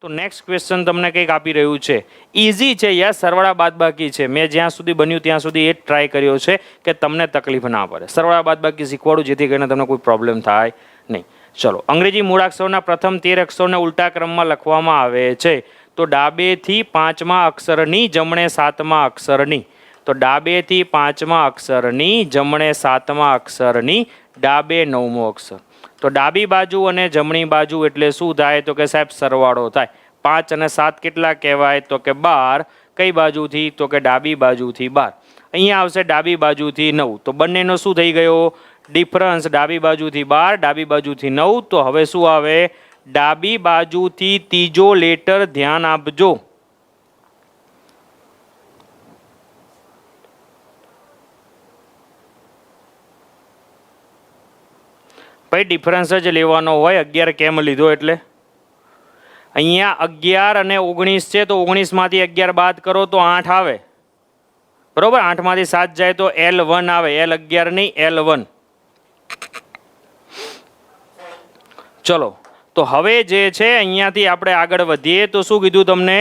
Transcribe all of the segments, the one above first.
તો next question તમને કંઈક આપી રહ્યું છે, ઇઝી છે યાર, સરવાળા બાદબાકી છે. મેં જ્યાં સુધી બન્યું ત્યાં સુધી એ જ ટ્રાય કર્યો છે કે તમને તકલીફ ના પડે. સરવાળા બાદબાકી શીખવાડું જેથી કરીને તમને કોઈ પ્રોબ્લેમ થાય નહીં. ચલો, અંગ્રેજી મૂળાક્ષરોના પ્રથમ 13 અક્ષરોને ઉલટા ક્રમમાં લખવામાં આવે છે. તો ડાબેથી 5મા અક્ષરની જમણે 7મા અક્ષરની. તો ડાબેથી 5મા અક્ષરની જમણે 7મા અક્ષરની, ડાબે 9મો અક્ષર. તો ડાબી બાજુ અને જમણી બાજુ એટલે શું થાય? તો કે સાહેબ સરવાળો થાય. 5 અને 7 કેટલા કહેવાય? તો કે 12. કઈ બાજુથી? તો કે ડાબી બાજુથી 12. અહીંયા આવશે ડાબી બાજુથી 9. તો બંનેનો શું થઈ ગયો? ડિફરન્સ. ડાબી બાજુથી 12, ડાબી બાજુથી 9. તો હવે શું આવે? ડાબી બાજુથી ત્રીજો લેટર ધ્યાન આપજો. ભાઈ ડિફરન્સ જ લેવાનો હોય. 11 કેમ લીધો? એટલે અહીંયા 11 અને 19 છે, તો 19માંથી 11 બાદ કરો તો 8 આવે, બરોબર? 8માંથી 7 જાય તો L1 આવે, L11 નહીં, L1. ચલો, તો હવે જે છે અહીંયાથી આપણે આગળ વધીએ તો શું કીધું તમને?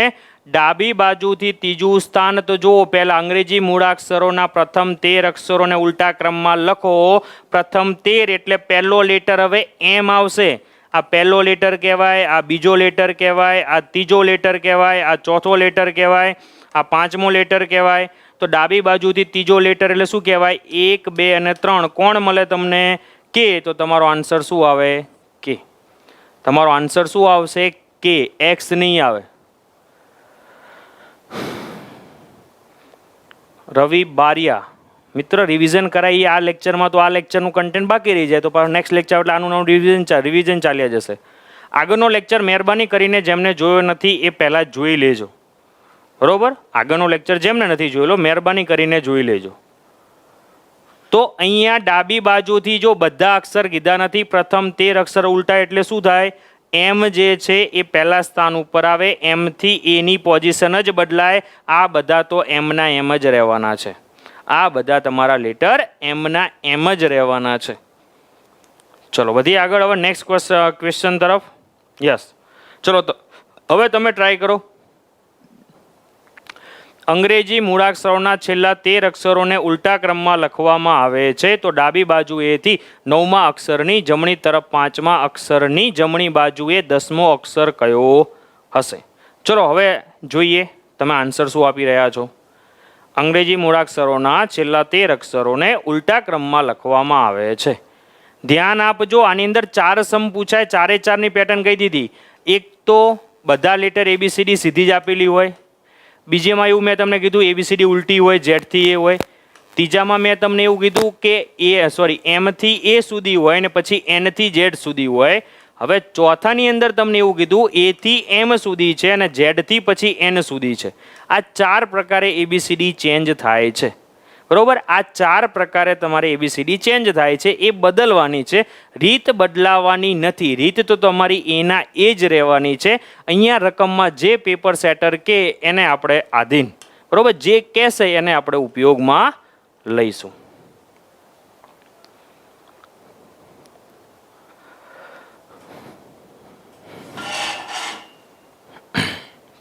ડાબી બાજુથી ત્રીજું સ્થાન. તો જુઓ, પહેલા અંગ્રેજી મૂળાક્ષરોના પ્રથમ 13 અક્ષરોને ઉલટા ક્રમમાં લખો. પ્રથમ 13 એટલે પહેલો લેટર હવે એમ આવશે. આ પહેલો લેટર કહેવાય, આ બીજો લેટર કહેવાય, આ ત્રીજો લેટર કહેવાય, આ ચોથો લેટર કહેવાય, આ 5મો લેટર કહેવાય. તો ડાબી બાજુથી ત્રીજો લેટર એટલે શું કહેવાય? 1, 2 અને 3. કોણ મળે તમને? કે. તો તમારો આન્સર શું આવે? કે. તમારો આન્સર શું આવશે? કે. એક્સ નહીં આવે. રવિ બારિયા. મિત્ર રિવિઝન કરાવીએ આ લેક્ચરમાં, તો આ લેક્ચરનું કન્ટેન્ટ બાકી રહી જાય, તો પાછું નેક્સ્ટ લેક્ચર એટલે આનું નવું રિવિઝન ચાલ્યા જશે. આગળનો લેક્ચર મહેરબાની કરીને જેમને જોયો નથી એ પહેલાં જોઈ લેજો, બરોબર? આગળનો લેક્ચર જેમને નથી જોયેલો મહેરબાની કરીને જોઈ લેજો. તો અહીંયા ડાબી બાજુથી જો બધા અક્ષર કીધા નથી, પ્રથમ 13 અક્ષર ઉલટા એટલે શું થાય? એમ જે છે એ પહેલા સ્થાન ઉપર આવે, એમથી એની પોઝિશન જ બદલાય. આ બધા તો એમના એમ જ રહેવાના છે. આ બધા તમારા લેટર એમના એમ જ રહેવાના છે. ચલો વધીએ આગળ. હવે નેક્સ્ટ ક્વેશ્ચન તરફ. યસ, ચલો તો હવે તમે ટ્રાય કરો. અંગ્રેજી મૂળાક્ષરોના છેલ્લા 13 અક્ષરોને ઉલટા ક્રમમાં લખવામાં આવે છે. તો ડાબી બાજુએથી 9મા અક્ષરની જમણી તરફ 5મા અક્ષરની જમણી બાજુએ 10મો અક્ષર કયો હશે? ચલો હવે જોઈએ તમે આન્સર શું આપી રહ્યા છો. અંગ્રેજી મૂળાક્ષરોના છેલ્લા 13 અક્ષરોને ઉલટા ક્રમમાં લખવામાં આવે છે. ધ્યાન આપજો, આની અંદર 4 સમ પૂછાય. 4 એ 4ની પેટર્ન કહી દીધી. એક તો બધા લેટર ABCD સીધી જ આપેલી હોય. બીજામાં એવું મેં તમને કીધું ABCD ઉલટી હોય, ઝેડથી એ હોય. ત્રીજામાં મેં તમને એવું કીધું કે એમથી એ સુધી હોય ને પછી Nથી Z સુધી હોય. હવે ચોથાની અંદર તમને એવું કીધું એથી M સુધી છે અને ઝેડથી પછી N સુધી છે. આ 4 પ્રકારે ABCD ચેન્જ થાય છે, બરોબર? આ 4 પ્રકારે તમારે ABCD ચેન્જ થાય છે, એ બદલવાની છે. રીત બદલાવાની નથી. રીત તો તમારી એના એ જ રહેવાની છે. અહીંયા રકમમાં જે પેપર સેટર કે એને આપણે આધીન, બરોબર? જે કહેશે એને આપણે ઉપયોગમાં લઈશું.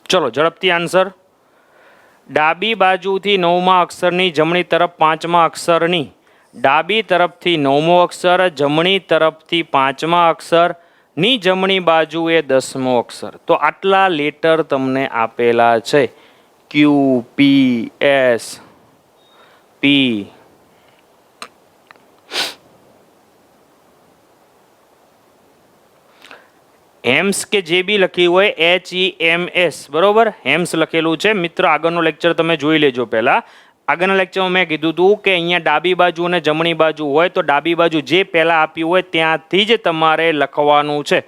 ચલો ઝડપથી આન્સર. ડાબી બાજુથી 9મા અક્ષરની જમણી તરફ 5મા અક્ષરની, ડાબી તરફથી 9મો અક્ષર, જમણી તરફથી 5મા અક્ષરની જમણી બાજુએ 10મો અક્ષર. તો આટલા લેટર તમને આપેલા છે. Q, P, S, P, હેમ્સ કે જે બી લખ્યું હોય HEMS, બરોબર? હેમ્સ લખેલું છે. મિત્રો આગળનો લેક્ચર તમે જોઈ લેજો. પહેલાં આગળના લેક્ચરમાં મેં કીધું હતું કે અહીંયા ડાબી બાજુ અને જમણી બાજુ હોય તો ડાબી બાજુ જે પહેલાં આપ્યું હોય ત્યાંથી જ તમારે લખવાનું છે,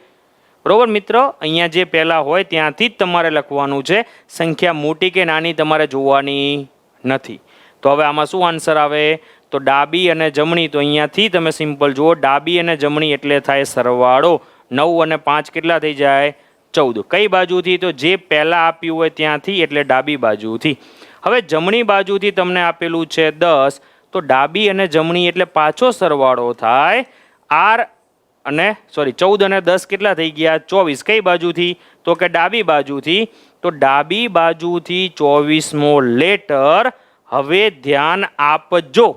બરોબર મિત્રો? અહીંયા જે પહેલાં હોય ત્યાંથી જ તમારે લખવાનું છે. સંખ્યા મોટી કે નાની તમારે જોવાની નથી. તો હવે આમાં શું આન્સર આવે? તો ડાબી અને જમણી. તો અહીંયાથી તમે સિમ્પલ જુઓ, ડાબી અને જમણી એટલે થાય સરવાળો. 9 અને 5 કેટલા થઈ જાય? 14. કઈ બાજુથી? તો જે પહેલાં આપ્યું હોય ત્યાંથી એટલે ડાબી બાજુથી. હવે જમણી બાજુથી તમને આપેલું છે 10. તો ડાબી અને જમણી એટલે પાછો સરવાળો થાય. 14 અને 10 કેટલા થઈ ગયા? 24. કઈ બાજુથી? તો કે ડાબી બાજુથી. તો ડાબી બાજુથી 24મો લેટર. હવે ધ્યાન આપજો.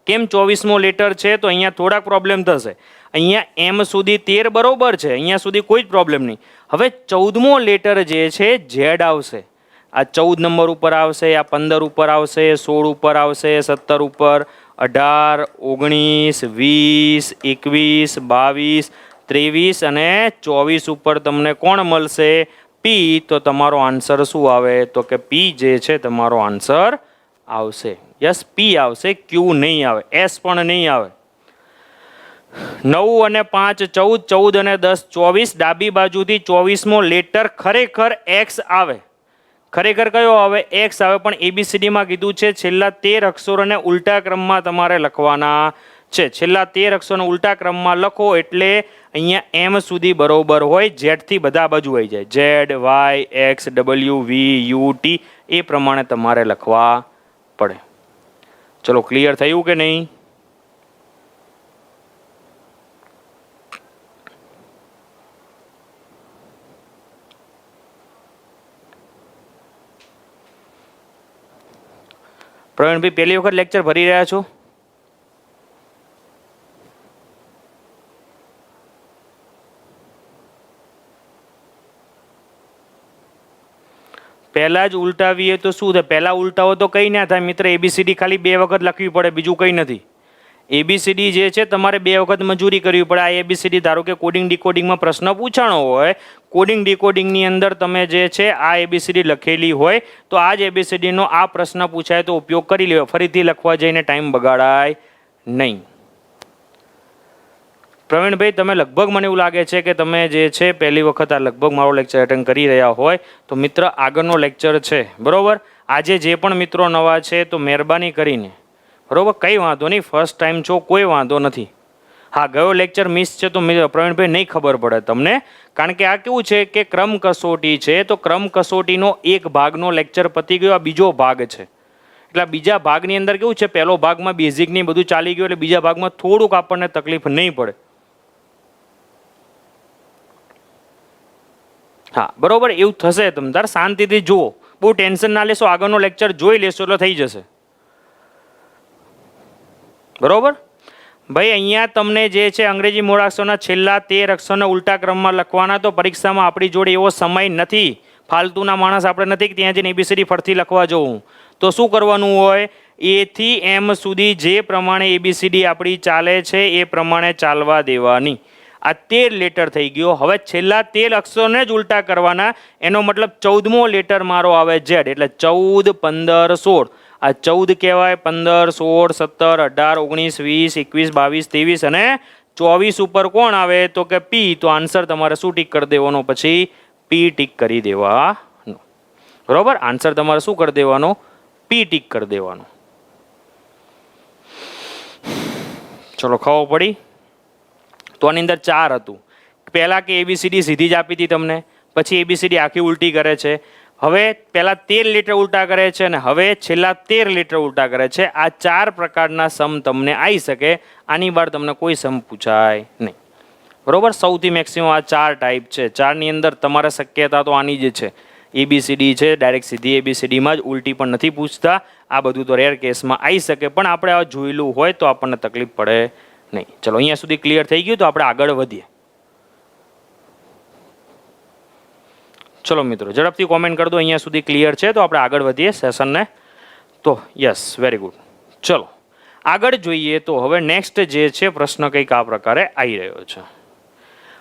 કેમ 24મો લેટર છે? તો અહીંયા થોડાક પ્રોબ્લેમ થશે. અહીંયા એમ સુધી 13 બરોબર છે, અહીંયા સુધી કોઈ જ પ્રોબ્લેમ નહીં. હવે 14મો લેટર જે છે ઝેડ આવશે. આ 14 નંબર ઉપર આવશે, આ 15 ઉપર આવશે, 16 ઉપર આવશે, 17 ઉપર, 18, 19, 20, 21, 22, 23 અને 24 ઉપર તમને કોણ મળશે? પી. તો તમારો આન્સર શું આવે? તો કે પી જે છે તમારો આન્સર આવશે. યસ, પી આવશે, ક્યુ નહીં આવે, એસ પણ નહીં આવે. 9 અને 5 14, 14 અને 10 24. ડાબી બાજુથી 24મો લેટર ખરેખર એક્સ આવે. ખરેખર કયો આવે? એક્સ આવે. પણ એબીસીડીમાં કીધું છે છેલ્લા 13 અક્ષરોને ઉલટા ક્રમમાં તમારે લખવાના છે. છેલ્લા 13 અક્ષરોને ઉલટા ક્રમમાં લખો એટલે અહીંયા એમ સુધી બરોબર હોય. ઝેડથી બધા બાજુ આવી જાય. Z, Y, X, W, V, U, T એ પ્રમાણે તમારે લખવા પડે. ચલો, ક્લિયર થયું કે નહીં? પ્રવીણભાઈ, પહેલી વખત લેક્ચર ભરી રહ્યા છો? પહેલા જ ઉલટાવીએ તો શું થાય? પહેલા ઉલટાવો તો કંઈ ના થાય મિત્ર. એબીસીડી ખાલી 2 વખત લખવી પડે, બીજું કંઈ નથી. એબીસીડી જે છે તમારે 2 વખત મજૂરી કરવી પડે. આ એબીસીડી ધારો કે કોડિંગ ડીકોડિંગમાં પ્રશ્ન પૂછાણો હોય, કોડિંગ ડીકોડિંગની અંદર તમે જે છે આ એબીસીડી લખેલી હોય તો આ જ એબીસીડીનો આ પ્રશ્ન પૂછાય તો ઉપયોગ કરી લેવો. ફરીથી લખવા જઈને ટાઈમ બગાડાય નહીં. પ્રવીણભાઈ, તમે લગભગ મને એવું લાગે છે કે તમે જે છે પહેલી વખત આ લગભગ મારો લેક્ચર એટેન્ડ કરી રહ્યા હોય તો મિત્ર આગળનો લેક્ચર છે બરોબર. આજે જે પણ મિત્રો નવા છે તો મહેરબાની કરીને બરોબર, કંઈ વાંધો નહીં, ફર્સ્ટ ટાઈમ છો કોઈ વાંધો નથી. હા, ગયો લેક્ચર મિસ છે તો પ્રવીણભાઈ નહીં ખબર પડે તમને, કારણ કે આ કેવું છે કે ક્રમ કસોટી છે. તો ક્રમ કસોટીનો એક ભાગનો લેક્ચર પતી ગયો, આ બીજો ભાગ છે. એટલે બીજા ભાગની અંદર કેવું છે, પહેલો ભાગમાં બેઝિકની બધું ચાલી ગયું એટલે બીજા ભાગમાં થોડુંક આપણને તકલીફ નહીં પડે. હા બરોબર, એવું થશે. તમે તાર શાંતિથી જુઓ, બહુ ટેન્શન ના લેશો, આગળનો લેક્ચર જોઈ લેશો એટલે થઈ જશે બરોબર. ભાઈ અહીંયા તમને જે છે અંગ્રેજી મૂળાક્ષરોના છેલ્લા 13 અક્ષરને ઉલટા ક્રમમાં લખવાના. તો પરીક્ષામાં આપણી જોડે એવો સમય નથી, ફાલતુના માણસ આપણે નથી કે ત્યાં જઈને એબીસીડી ફરતી લખવા જવું. તો શું કરવાનું હોય? એ થી એમ સુધી જે પ્રમાણે એબીસીડી આપણી ચાલે છે એ પ્રમાણે ચાલવા દેવાની. આ 13 લેટર થઈ ગયો. હવે છેલ્લા 13 અક્ષરોને જ ઉલટા કરવાના. એનો મતલબ 14મો લેટર મારો આવે ઝેડ, એટલે 14, 15, 16. આ 14 કહેવાય, 15, 16, 17, 18, 19, 20, 21, 22, 23 અને 24 ઉપર કોણ આવે? તો કે પી. તો આન્સર તમારે શું ટીક કરી દેવાનો? પછી પી ટીક કરી દેવાનો બરોબર. આન્સર તમારે શું કરી દેવાનો? પી ટીક કરી દેવાનો. ચલો, ખબર પડી? તો આની અંદર 4 હતું. પહેલા કે એબીસીડી સીધી જ આપી હતી તમને, પછી એબીસીડી આખી ઉલટી કરે છે. હવે પહેલા 13 લેટર ઉલટા કરે છે અને હવે છેલ્લા 13 લેટર ઉલટા કરે છે. આ 4 પ્રકારના સમ તમને આવી શકે. આની બહાર તમને કોઈ સમ પૂછાય નહીં બરોબર. સૌથી મેક્સિમમ આ 4 ટાઈપ છે. 4ની અંદર તમારે શક્યતા તો આની જ છે. એબીસીડી છે, ડાયરેક્ટ સીધી એબીસીડીમાં જ, ઉલટી પણ નથી પૂછતા. આ બધું તો રેર કેસમાં આવી શકે, પણ આપણે આ જોયેલું હોય તો આપણને તકલીફ પડે નહીં. ચલો, અહીંયા સુધી ક્લિયર થઈ ગયું તો આપણે આગળ વધીએ. ચલો મિત્રો, ઝડપથી કોમેન્ટ કરી દો અહીંયા સુધી ક્લિયર છે તો આપણે આગળ વધીએ સેશનને. તો યસ, વેરી ગુડ. ચલો આગળ જોઈએ. તો હવે નેક્સ્ટ જે છે પ્રશ્ન કંઈક આ પ્રકારે આવી રહ્યો છે.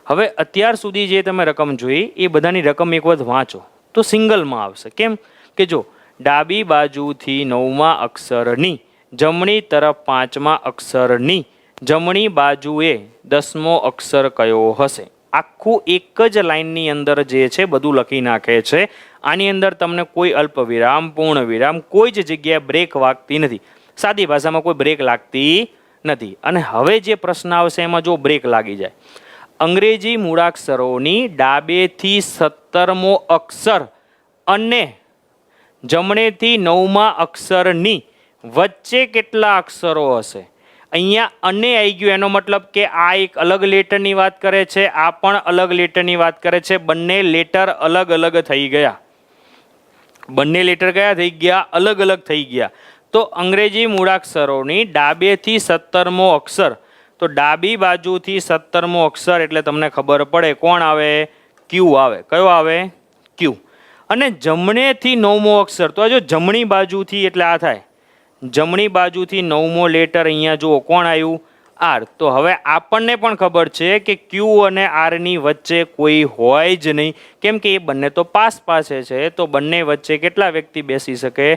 હવે અત્યાર સુધી જે તમે રકમ જોઈ એ બધાની રકમ એક વખત વાંચો તો સિંગલમાં આવશે. કેમ કે જો ડાબી બાજુથી 9મા અક્ષરની, જમણી તરફ 5મા અક્ષરની, જમણી બાજુએ 10મો અક્ષર કયો હશે? આખું એક જ લાઇનની અંદર જે છે બધું લખી નાખે છે. આની અંદર તમને કોઈ અલ્પ વિરામ, પૂર્ણ વિરામ, કોઈ જ જગ્યાએ બ્રેક વાગતી નથી. સાદી ભાષામાં કોઈ બ્રેક લાગતી નથી. અને હવે જે પ્રશ્ન આવશે એમાં જો બ્રેક લાગી જાય, અંગ્રેજી મૂળાક્ષરોની ડાબેથી 17મો અક્ષર અને જમણેથી 9મા અક્ષરની વચ્ચે કેટલા અક્ષરો હશે? અહીંયા અને આવી ગયું, એનો મતલબ કે આ એક અલગ લેટરની વાત કરે છે, આ પણ અલગ લેટરની વાત કરે છે. બંને લેટર અલગ અલગ થઈ ગયા, બંને લેટર કયા થઈ ગયા? અલગ અલગ થઈ ગયા. તો અંગ્રેજી મૂળાક્ષરોની ડાબેથી 17મો અક્ષર, તો ડાબી બાજુથી 17મો અક્ષર એટલે તમને ખબર પડે કોણ આવે? ક્યુ આવે. કયો આવે? ક્યુ. અને જમણેથી 9મો અક્ષર, તો આ જો જમણી બાજુથી એટલે આ થાય, જમણી બાજુથી 9મો લેટર અહીંયા જુઓ કોણ આવ્યું? આર. તો હવે આપણને પણ ખબર છે કે ક્યુ અને આરની વચ્ચે કોઈ હોય જ નહીં, કેમ કે એ બંને તો પાસ પાસે છે. તો બંને વચ્ચે કેટલા વ્યક્તિ બેસી શકે?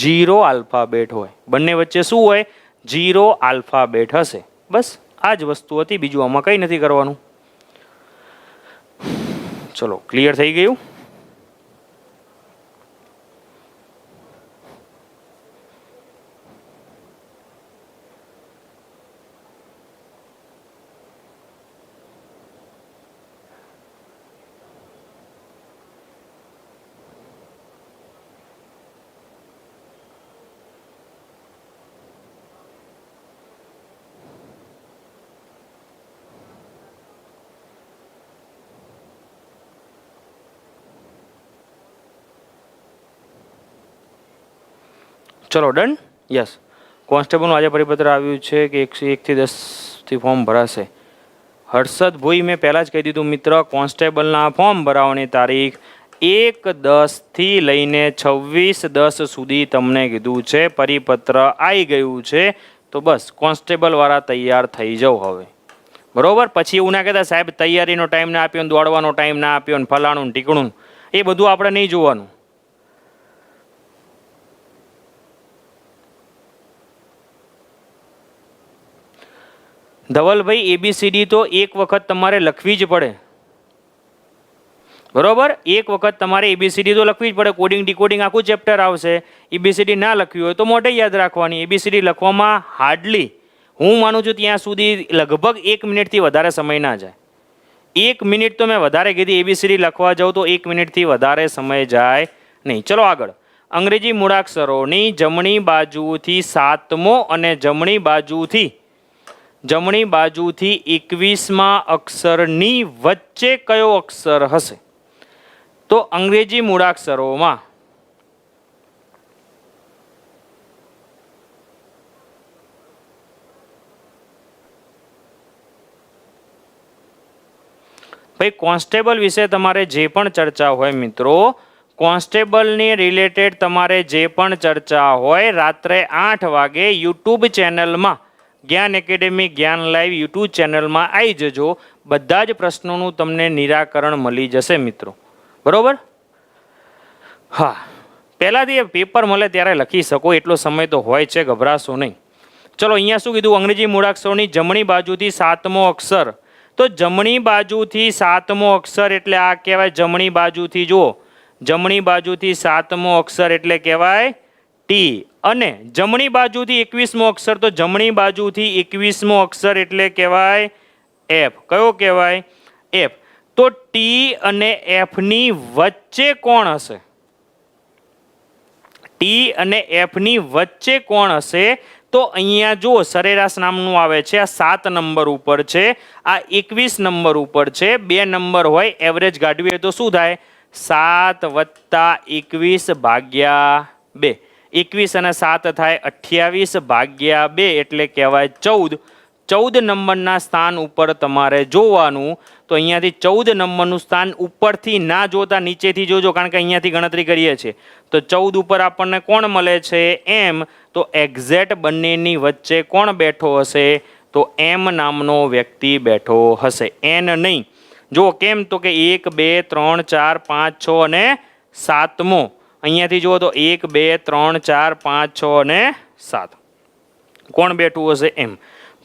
0 આલ્ફાબેટ હોય. બંને વચ્ચે શું હોય? 0 આલ્ફાબેટ હશે. બસ આ જ વસ્તુ હતી, બીજું આમાં કંઈ નથી કરવાનું. ચલો, ક્લિયર થઈ ગયું? ચલો ડન. યસ, કોન્સ્ટેબલનું આજે પરિપત્ર આવ્યું છે કે 101 થી 10 ફોર્મ ભરાશે. હર્ષદ ભોઈ, મેં પહેલાં જ કહી દીધું મિત્ર, કોન્સ્ટેબલના ફોર્મ ભરાવાની તારીખ 1/10 થી લઈને 26/10 સુધી તમને કીધું છે. પરિપત્ર આવી ગયું છે, તો બસ કોન્સ્ટેબલવાળા તૈયાર થઈ જાઓ હવે, બરોબર? પછી એવું ના કહેતા સાહેબ તૈયારીનો ટાઈમ ના આપ્યો ને દોડવાનો ટાઈમ ના આપ્યો ને ફલાણું ને ઢીકણું, એ બધું આપણે નહીં જોવાનું. ધવલભાઈ, એબીસીડી તો એક વખત તમારે લખવી જ પડે, બરોબર? એક વખત તમારે એબીસીડી તો લખવી જ પડે. કોડિંગ ડીકોડિંગ આખું ચેપ્ટર આવશે. એબીસીડી ના લખવી હોય તો મોઢે યાદ રાખવાની. એબીસીડી લખવામાં હાર્ડલી હું માનું છું ત્યાં સુધી લગભગ 1 મિનિટથી વધારે સમય ના જાય. 1 મિનિટ તો મેં વધારે કીધી, એબીસીડી લખવા જાઉં તો 1 મિનિટથી વધારે સમય જાય નહીં. ચલો આગળ. અંગ્રેજી મૂળાક્ષરોની જમણી બાજુથી 7મો અને જમણી બાજુથી 21મા અક્ષરની વચ્ચે કયો અક્ષર હશે? તો અંગ્રેજી મૂળાક્ષરોમાં ભાઈ કોન્સ્ટેબલ વિશે તમારે જે પણ ચર્ચા હોય મિત્રો, કોન્સ્ટેબલની રિલેટેડ તમારે જે પણ ચર્ચા હોય, રાત્રે 8 વાગે યુટ્યુબ ચેનલમાં જ્ઞાન એકેડેમી જ્ઞાન લાઈવ યુટ્યુબ ચેનલમાં આવી જજો. બધા જ પ્રશ્નોનું તમને નિરાકરણ મળી જશે મિત્રો, બરોબર? હા, પહેલાંથી પેપર મળે ત્યારે લખી શકો એટલો સમય તો હોય છે, ગભરાશો નહીં. ચલો, અહીંયા શું કીધું? અંગ્રેજી મૂળાક્ષરોની જમણી બાજુથી 7મો અક્ષર, તો જમણી બાજુથી 7મો અક્ષર એટલે આ કહેવાય જમણી બાજુથી. જુઓ, જમણી બાજુથી 7મો અક્ષર એટલે કહેવાય ટી. અને જમણી બાજુથી 21મો અક્ષર, તો જમણી બાજુથી 21મો અક્ષર એટલે કહેવાય એફ. કયો કહેવાય? એફ. તો ટી અને એફની વચ્ચે કોણ હશે? ટી અને એફની વચ્ચે કોણ હશે? તો અહીંયા જુઓ, સરેરાશ નામનું આવે છે, આ 7 નંબર ઉપર છે, આ 21 નંબર ઉપર છે. 2 નંબર હોય, એવરેજ કાઢવી હોય તો શું થાય? 7 + 21 ભાગ્યા 2. 21 અને 7 થાય 28 ભાગ્યા 2 એટલે કહેવાય 14. 14 નંબરના સ્થાન ઉપર તમારે જોવાનું. તો અહીંયાથી 14 નંબરનું સ્થાન ઉપરથી ના જોતા નીચેથી જોજો, કારણ કે અહીંયાથી ગણતરી કરીએ છીએ. તો 14 ઉપર આપણને કોણ મળે છે? એમ. તો એક્ઝેક્ટ બંનેની વચ્ચે કોણ બેઠો હશે? તો એમ નામનો વ્યક્તિ બેઠો હશે, એન નહીં. જો કેમ? તો કે 1 2 3 4 5 6 અને 7મો. અહીંયાથી જુઓ તો 1 2 3 4 5 6 અને 7. કોણ બેઠું હશે? એમ.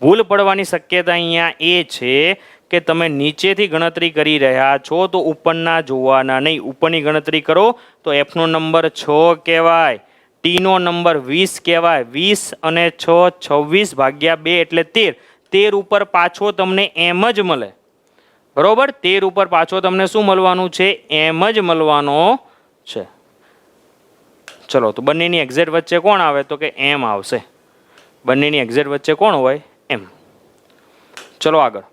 ભૂલ પડવાની શક્યતા અહીંયા એ છે કે તમે નીચેથી ગણતરી કરી રહ્યા છો તો ઉપરના જોવાના નહીં. ઉપરની ગણતરી કરો તો એફનો નંબર 6 કહેવાય, ટીનો નંબર 20 કહેવાય. 20 અને 6 26 ભાગ્યા 2 એટલે 13. 13 ઉપર પાછો તમને એમ જ મળે, બરોબર? 13 ઉપર પાછો તમને શું મળવાનું છે? એમ જ મળવાનો છે. ચલો, તો બંનેની એક્ઝેક્ટ વચ્ચે કોણ આવે? તો કે એમ આવશે. બંનેની એક્ઝેક્ટ વચ્ચે કોણ હોય? એમ. ચલો આગળ.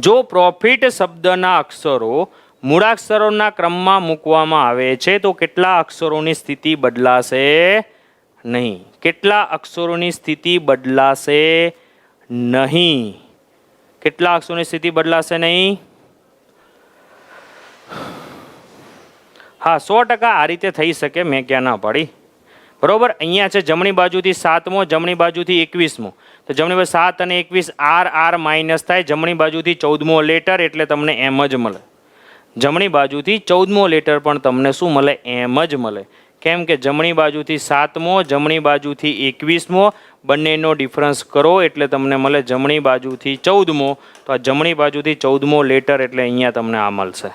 જો પ્રોફિટ શબ્દના અક્ષરો મૂળાક્ષરોના ક્રમમાં મૂકવામાં આવે છે તો કેટલા અક્ષરોની સ્થિતિ બદલાશે નહીં? કેટલા અક્ષરોની સ્થિતિ બદલાશે નહીં? કેટલા અક્ષરોની સ્થિતિ બદલાશે નહીં? હા, 100% આ રીતે થઈ શકે, મેં ક્યાં ના પાડી. બરોબર. અહીંયા છે જમણી બાજુથી 7મો, જમણી બાજુથી 21મો. તો જમણી બાજુ 7 અને 21 આર માઇનસ થાય. જમણી બાજુથી 14મો લેટર એટલે તમને એમ જ મળે. જમણી બાજુથી 14મો લેટર પણ તમને શું મળે? એમ જ મળે. કેમ કે જમણી બાજુથી 7મો, જમણી બાજુથી 21મો, બંનેનો ડિફરન્સ કરો એટલે તમને મળે જમણી બાજુથી 14મો. તો આ જમણી બાજુથી 14મો લેટર એટલે અહીંયા તમને આ મળશે.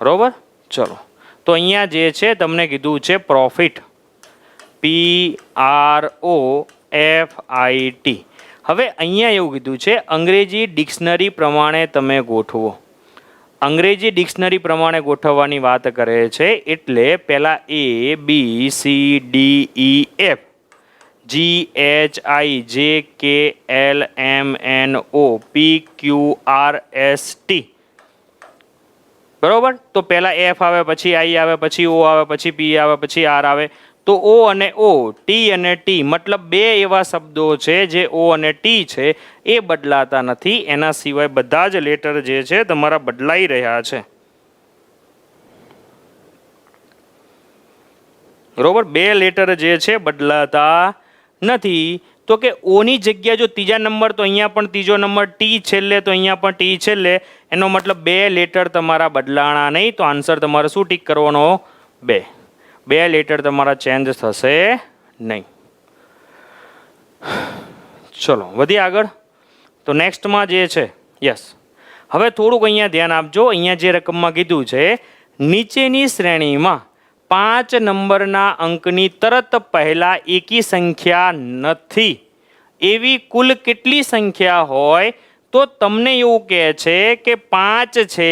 બરોબર. ચલો, તો અહીંયા જે છે તમને કીધું છે પ્રોફિટ, PROFIT. હવે અહીંયા એવું કીધું છે અંગ્રેજી ડિક્શનરી પ્રમાણે તમે ગોઠવો. અંગ્રેજી ડિક્શનરી પ્રમાણે ગોઠવવાની વાત કરે છે એટલે પહેલાં ABCDEF, GHIJKLMNOPQRST. બરોબર. તો પહેલાં F આવે, પછી I આવે, પછી O આવે, પછી P આવે, પછી R આવે. તો O અને O, T અને T, મતલબ બે એવા શબ્દો છે જે O અને T છે એ બદલાતા નથી. એના સિવાય બધા જ લેટર જે છે તમારા બદલાઈ રહ્યા છે. બરોબર. બે લેટર જે છે બદલાતા નથી. તો કે ઓની જગ્યા જો ત્રીજા નંબર તો અહીંયા પણ ત્રીજો નંબર, ટી છેલ્લે તો અહીંયા પણ ટી છેલ્લે. એનો મતલબ બે લેટર તમારા બદલાણા નહીં. તો આન્સર તમારે શું ટીક કરવાનો? 2. બે લેટર તમારા ચેન્જ થશે નહીં. ચલો વધીએ આગળ. તો નેક્સ્ટમાં જે છે યસ, હવે થોડુંક અહીંયા ધ્યાન આપજો. અહીંયા જે રકમમાં કીધું છે નીચેની શ્રેણીમાં 5 નંબરના અંકની તરત પહેલા એકી સંખ્યા નથી એવી કુલ કેટલી સંખ્યા હોય? તો તમને એવું કહે છે કે 5 છે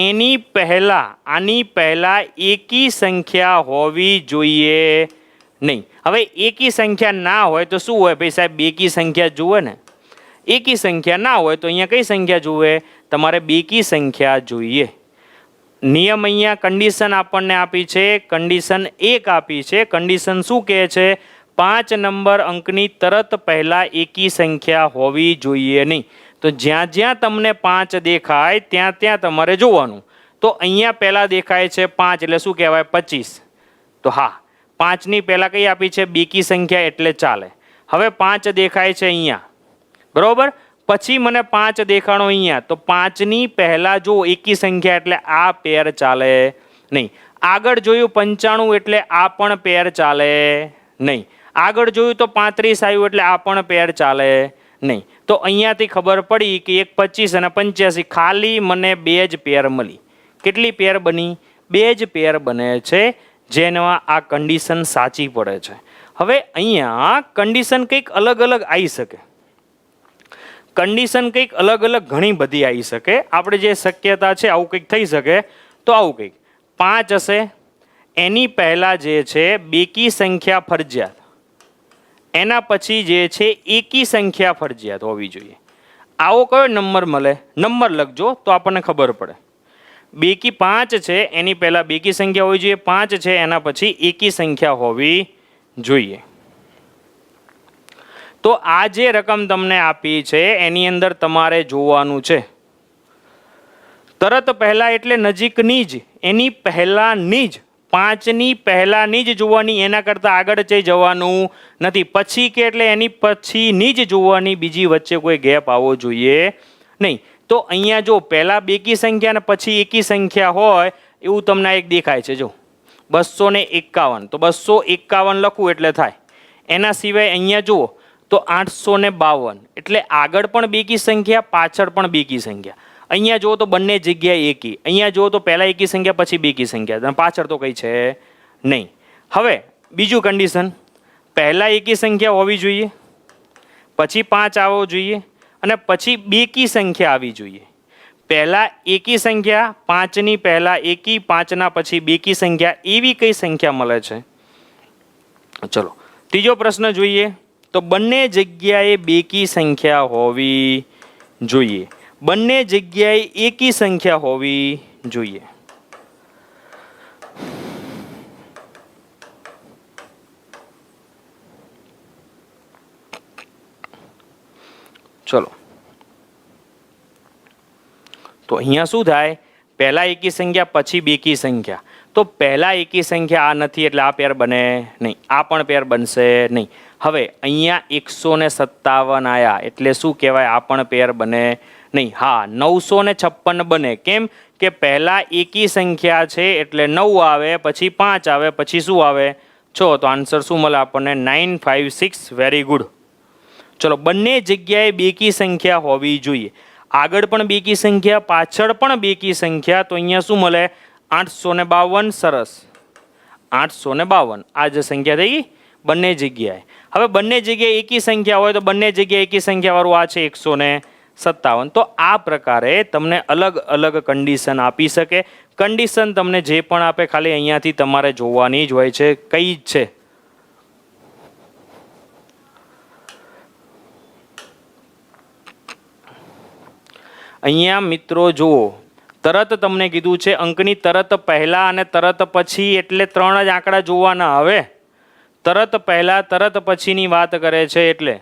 એની પહેલા, આની પહેલા એકી સંખ્યા હોવી જોઈએ નહીં. હવે એકી સંખ્યા ના હોય તો શું હોય? ભાઈ સાહેબ બેકી સંખ્યા જુએ ને. એકી સંખ્યા ના હોય તો અહીંયા કઈ સંખ્યા જુએ? તમારે બેકી સંખ્યા જોઈએ. નિયમ અહીંયા કન્ડિશન આપણને આપી છે, કન્ડિશન 1 આપી છે. કન્ડિશન શું કહે છે? 5 નંબર અંકની તરત પહેલા એકી સંખ્યા હોવી જોઈએ નહીં. તો જ્યાં જ્યાં તમને 5 દેખાય ત્યાં ત્યાં તમારે જોવાનું. તો અહીંયા પહેલાં દેખાય છે 5 એટલે શું કહેવાય? 25. તો હા, 5ની પહેલાં કઈ આપી છે? બેકી સંખ્યા એટલે ચાલે. હવે 5 દેખાય છે અહીંયા, બરોબર. પછી મને 5 દેખાણો અહીંયા, તો 5ની પહેલાં જો એકી સંખ્યા એટલે આ પેર ચાલે નહીં. આગળ જોયું 95 એટલે આ પણ પેર ચાલે નહીં. આગળ જોયું તો 35 આવ્યું એટલે આ પણ પેર ચાલે નહીં. તો અહીંયાથી ખબર પડી કે એક 25 અને 85, ખાલી મને 2 જ પેર મળી. કેટલી પેર બની? 2 જ પેર બને છે, જેમાં આ કન્ડિશન સાચી પડે છે. હવે અહીંયા કન્ડિશન કંઈક અલગ અલગ આવી શકે. કન્ડિશન કંઈક અલગ અલગ ઘણી બધી આવી શકે. આપણે જે શક્યતા છે આવું કંઈક થઈ શકે. તો આવું કંઈક 5 હશે, એની પહેલાં જે છે બેકી સંખ્યા ફરજિયાત, એના પછી જે છે એકી સંખ્યા ફરજિયાત હોવી જોઈએ. આવો કયો નંબર મળે? નંબર લખજો તો આપણને ખબર પડે. બેકી 5 છે એની પહેલાં બેકી સંખ્યા હોવી જોઈએ, 5 છે એના પછી એકી સંખ્યા હોવી જોઈએ. તો આ જે રકમ તમને આપી છે એની અંદર તમારે જોવાનું છે તરત પહેલા એટલે નજીકની જ, એની પહેલાની જ, 5ની પહેલાની જ જોવાની, એના કરતાં આગળ જઈ જવાનું નથી. પછી કે એટલે એની પછીની જ જોવાની, બીજી વચ્ચે કોઈ ગેપ આવવો જોઈએ નહીં. તો અહીંયા જો પહેલાં બેકી સંખ્યા અને પછી એકી સંખ્યા હોય એવું તમને એક દેખાય છે. જો 251, તો 251 લખું એટલે થાય. એના સિવાય અહીંયા જુઓ તો 852, એટલે આગળ પણ બેકી સંખ્યા, પાછળ પણ બેકી સંખ્યા. અહીંયા જુઓ તો બંને જગ્યાએ એકી, અહીંયા જુઓ તો પહેલાં એકી સંખ્યા પછી બેકી સંખ્યા, પાછળ તો કંઈ છે નહીં. હવે બીજું કન્ડિશન, પહેલાં એકી સંખ્યા હોવી જોઈએ, પછી 5 આવવો જોઈએ અને પછી બેકી સંખ્યા આવી જોઈએ. પહેલાં એકી સંખ્યા, 5ની પહેલાં એકી, 5ના પછી બેકી સંખ્યા, એવી કઈ સંખ્યા મળે છે? ચલો ત્રીજો પ્રશ્ન જોઈએ. તો બંને જગ્યાએ બેકી સંખ્યા હોવી જોઈએ, બંને જગ્યાએ એકી સંખ્યા હોવી જોઈએ. ચલો તો અહીંયા શું થાય, પહેલા એકી સંખ્યા પછી બેકી સંખ્યા. તો પહેલા એકી સંખ્યા આ નથી એટલે આ પેર બને નહીં, આ પણ પેર બનશે નહીં. હવે અહીંયા 157 આયા એટલે શું કહેવાય, આ પણ પેર બને નહીં. હા, 956 બને. કેમ કે પહેલા એકી સંખ્યા છે એટલે 9 આવે, પછી 5 આવે, પછી શું આવે 6. તો આન્સર શું મળે આપણને 956. Very good. ચલો, બંને જગ્યાએ બેકી સંખ્યા હોવી જોઈએ. આગળ પણ બેકી સંખ્યા, પાછળ પણ બેકી સંખ્યા. તો અહીંયા શું મળે 852. સરસ, 852 આ જે સંખ્યા થઈ ગઈ બંને જગ્યાએ. હવે બંને જગ્યાએ એકી સંખ્યા હોય તો બંને જગ્યાએ એકી સંખ્યા વાળું આ છે 157. તો આ પ્રકારે તમને અલગ અલગ કન્ડિશન આપી શકે. કન્ડિશન તમને જે પણ આપે ખાલી અહીંયાથી તમારે જોવાની જ હોય છે કઈ જ છે. અહીંયા મિત્રો જુઓ, તરત તમને કીધું છે અંકની તરત પહેલા અને તરત પછી, એટલે 3 જ આંકડા જોવાના. હવે તરત પહેલા તરત પછીની વાત કરે છે એટલે